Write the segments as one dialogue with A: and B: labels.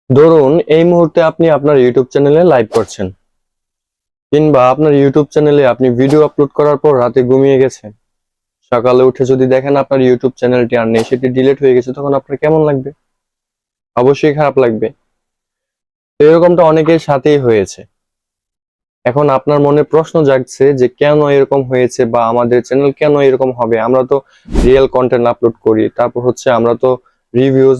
A: ধরুন এই মুহূর্তে আপনি আপনার ইউটিউব চ্যানেলে লাইভ করছেন, কিংবা আপনার ইউটিউব চ্যানেলে আপনি ভিডিও আপলোড করার পর রাতে ঘুমিয়ে গেছেন। সকালে উঠে যদি দেখেন আপনার ইউটিউব চ্যানেলটি আর নেই, সেটি ডিলিট হয়ে গেছে, তখন আপনার কেমন লাগবে? অবশ্যই খারাপ লাগবে। তো এরকমটা অনেকের সাথেই হয়েছে। এখন আপনার মনে প্রশ্ন জাগছে যে কেন এরকম হয়েছে, বা আমাদের চ্যানেল কেন এরকম হবে? আমরা তো রিয়েল কন্টেন্ট আপলোড করি, তারপর হচ্ছে আমরা তো রিভিউজ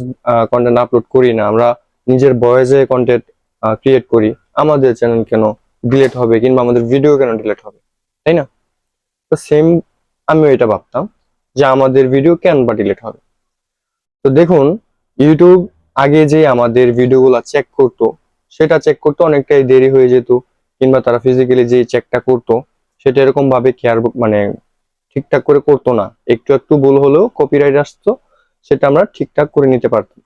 A: কন্টেন্ট আপলোড করি না, আমরা নিজের ভয়েসে কন্টেন্ট ক্রিয়েট করি। আমাদের চ্যানেল কেন ডিলিট হবে, কিংবা আমাদের ভিডিও কেন ডিলিট হবে, তাই না? তো সেম আমিও এটা ভাবতাম যে আমাদের ভিডিও কেন বা ডিলিট হবে। তো দেখুন, ইউটিউব আগে যে আমাদের ভিডিওগুলো চেক করতো, সেটা চেক করতে অনেকটাই দেরি হয়ে যেত, কিংবা তারা ফিজিক্যালি যে চেকটা করতো সেটা এরকম ভাবে কেয়ার মানে ঠিকঠাক করে করতো না। একটু একটু ভুল হলেও কপিরাইট আসতো, সেটা আমরা ঠিকঠাক করে নিতে পারতাম।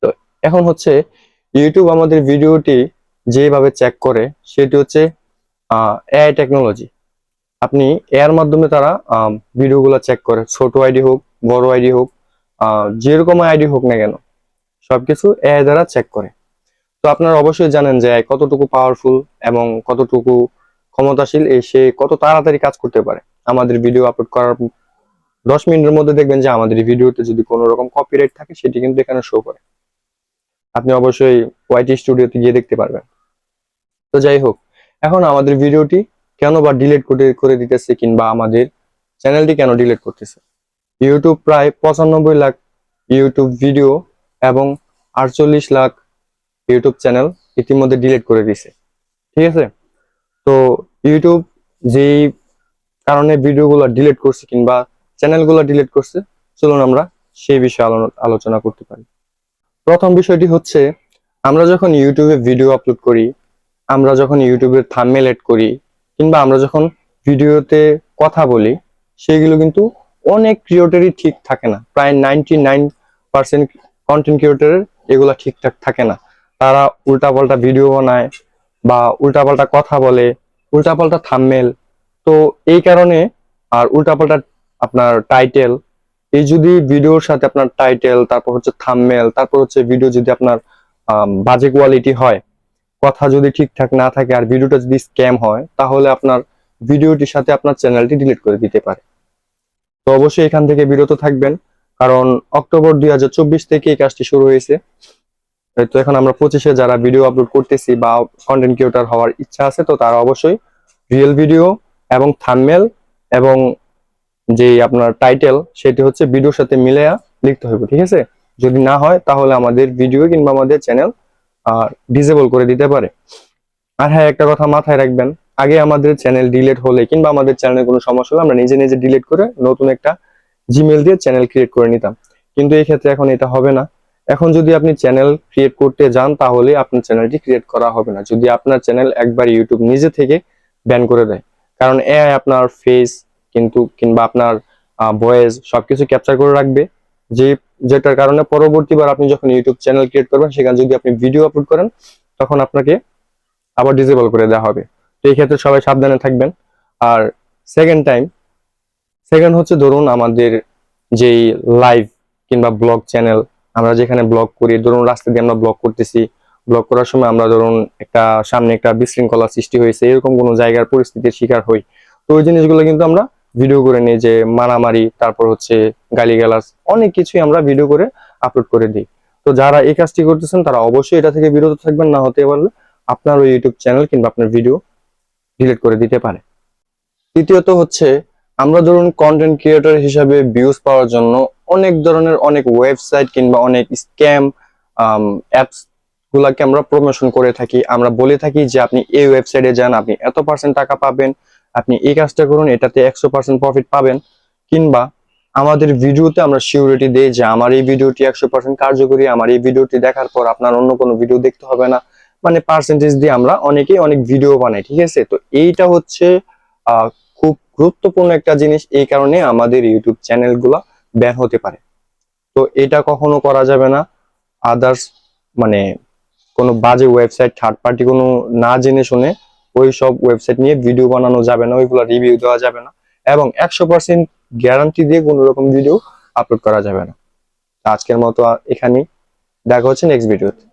A: তো এখন হচ্ছে ইউটিউব আমাদের ভিডিওটি যেভাবে চেক করে সেটি হচ্ছে এআই টেকনোলজি। আপনি এর মাধ্যমে তারা ভিডিওগুলো চেক করে, ছোট আইডি হোক, বড় আইডি হোক, যেরকম আইডি হোক না কেন, সবকিছু এআই দ্বারা চেক করে। তো আপনারা অবশ্যই জানেন যে এআই কতটুকু পাওয়ারফুল এবং কতটুকু ক্ষমতাশীল, সে কত তাড়াতাড়ি কাজ করতে পারে। আমাদের ভিডিও আপলোড করার 10 মিনিটের মধ্যে দেখবেন যে আমাদের এই ভিডিওতে যদি কোনো রকম কপিরাইট থাকে সেটি কিন্তু এখানে শো করে। আপনি অবশ্যই ওয়াইটি স্টুডিওতে গিয়ে দেখতে পারবেন। তো যাই হোক, এখন আমাদের ভিডিওটি কেন বা ডিলিট করে করে দিতেছে, কিংবা আমাদের চ্যানেলটি কেন ডিলিট করতেছে? ইউটিউব প্রায় 95 লাখ ইউটিউব ভিডিও এবং 48 লাখ ইউটিউব চ্যানেল ইতিমধ্যে ডিলিট করে দিছে, ঠিক আছে? তো ইউটিউব যেই কারণে ভিডিওগুলো ডিলিট করছে কিংবা চ্যানেলগুলো ডিলিট করছে, চলুন আমরা সেই বিষয়ে আলোচনা করতে পারি। প্রথম বিষয়টি হচ্ছে, আমরা যখন ইউটিউবে ভিডিও আপলোড করি, আমরা যখন ইউটিউবের থাম্বনেল এড করি, কিংবা আমরা যখন ভিডিওতে কথা বলি, সেগুলো কিন্তু অনেক ক্রিয়েটরই ঠিক থাকে না। প্রায় 99% কন্টেন্ট ক্রিয়েটরের এগুলা ঠিকঠাক থাকে না। তারা উল্টাপাল্টা ভিডিও বানায়, বা উল্টাপাল্টা কথা বলে, উল্টাপাল্টা থাম্বনেল। তো এই কারণে, আর উল্টাপাল্টা আপনার টাইটেল, এই যদি ভিডিওর সাথে আপনার টাইটেল, তারপর হচ্ছে থাম্বনেল, তারপর হচ্ছে ভিডিও যদি আপনার বাজে কোয়ালিটি হয়, কথা যদি ঠিকঠাক না থাকে, আর ভিডিওটা যদি স্ক্যাম হয়, তাহলে আপনার ভিডিওটির সাথে আপনার চ্যানেলটি ডিলিট করে দিতে পারে। তো অবশ্যই এখান থেকে বিরত থাকবেন, কারণ অক্টোবর 2024 থেকে এই কাজটি শুরু হয়েছে। তো এখন আমরা 25-এ যারা ভিডিও আপলোড করতেছি বা কন্টেন্ট ক্রিয়েটর হওয়ার ইচ্ছা আছে, তো তারা অবশ্যই রিয়েল ভিডিও এবং থাম্বনেল এবং যে আপনার টাইটেল, সেটি হচ্ছে ভিডিওর সাথে মিলায়া লিখতে হবে, ঠিক আছে? যদি না হয় তাহলে আমাদের ভিডিও কিংবা আমাদের চ্যানেল ডিসেবল করে দিতে পারে। আর হ্যাঁ, একটা কথা মাথায় রাখবেন, আগে আমাদের চ্যানেল ডিলিট হলে কিংবা আমাদের চ্যানেলে কোনো সমস্যা হলে আমরা নিজে নিজে ডিলিট করে নতুন একটা জিমেল দিয়ে চ্যানেল ক্রিয়েট করে নিতাম। কিন্তু এই ক্ষেত্রে এখন এটা হবে না। এখন যদি আপনি চ্যানেল ক্রিয়েট করতে যান, তাহলে আপনার চ্যানেলটি ক্রিয়েট করা হবে না, যদি আপনার চ্যানেল একবার ইউটিউব নিজে থেকে ব্যান করে দেয়। কারণ এআই আপনার ফেস কিন্তু কিংবা আপনার ভয়েস সবকিছু ক্যাপচার করে রাখবে, যে যেটার কারণে পরবর্তীবার আপনি যখন ইউটিউব চ্যানেল ক্রিয়েট করবেন, সেখানে যদি আপনি ভিডিও আপলোড করেন, তখন আপনাকে আবার ডিসেবল করে দেওয়া হবে। তো এই ক্ষেত্রে সবাই সাবধানে থাকবেন। আর সেকেন্ড হচ্ছে, ধরুন আমাদের যেই লাইভ কিংবা ব্লগ চ্যানেল, আমরা যেখানে ব্লগ করি, ধরুন রাস্তা দিয়ে আমরা ব্লগ করতেছি, ব্লগ করার সময় আমরা ধরুন সামনে একটা বিশৃঙ্খলা সৃষ্টি হয়েছে, এরকম কোনো জায়গার পরিস্থিতির শিকার হই, তো ওই জিনিসগুলো কিন্তু আমরা ভিডিও করে নিই, যে মারামারি, তারপর হচ্ছে গালিগালাজ, অনেক কিছুই আমরা ভিডিও করে আপলোড করে দিই। তো যারা এই কাজটি করতেছেন, তারা অবশ্যই এটা থেকে বিরত থাকবেন, না হতে পারলে আপনার ওই ইউটিউব চ্যানেল কিংবা আপনার ভিডিও ডিলিট করে দিতে পারে। তৃতীয়ত হচ্ছে, আমরা ধরুন কন্টেন্ট ক্রিয়েটর হিসাবে ভিউজ পাওয়ার জন্য অনেক ধরনের অনেক ওয়েবসাইট কিংবা অনেক স্ক্যাম অ্যাপস গুলাকে আমরা প্রমোশন করে থাকি। আমরা বলে থাকি যে আপনি এই ওয়েবসাইটে যান, আপনি এত পার্সেন্ট টাকা পাবেন, আপনি এই কাজটা করুন, এটাতে 100% প্রফিট পাবেন। কিংবা আমাদের ভিডিওতে আমরা সিউরিটি দেই যে আমার এই ভিডিওটি 100% কার্যকরী, আমার এই ভিডিওটি দেখার পর আপনার অন্য কোনো ভিডিও দেখতে হবে না। মানে পার্সেন্টেজ দিয়ে আমরা অনেকেই অনেক ভিডিও বানাই, ঠিক আছে? তো এইটা হচ্ছে আহ খুব গুরুত্বপূর্ণ একটা জিনিস, এই কারণে আমাদের ইউটিউব চ্যানেল গুলা ব্যান হতে পারে। তো এটা কখনো করা যাবে না। আদার্স মানে কোনো বাজে ওয়েবসাইট, থার্ড পার্টি কোনো না জেনে শুনে ওই সব ওয়েবসাইট নিয়ে ভিডিও বানানো যাবে না, ওইগুলো রিভিউ দেওয়া যাবে না, এবং 100% গ্যারান্টি দিয়ে কোনো রকম ভিডিও আপলোড করা যাবে না। আজকের মতো এখানেই, দেখা হচ্ছে নেক্সট ভিডিওতে।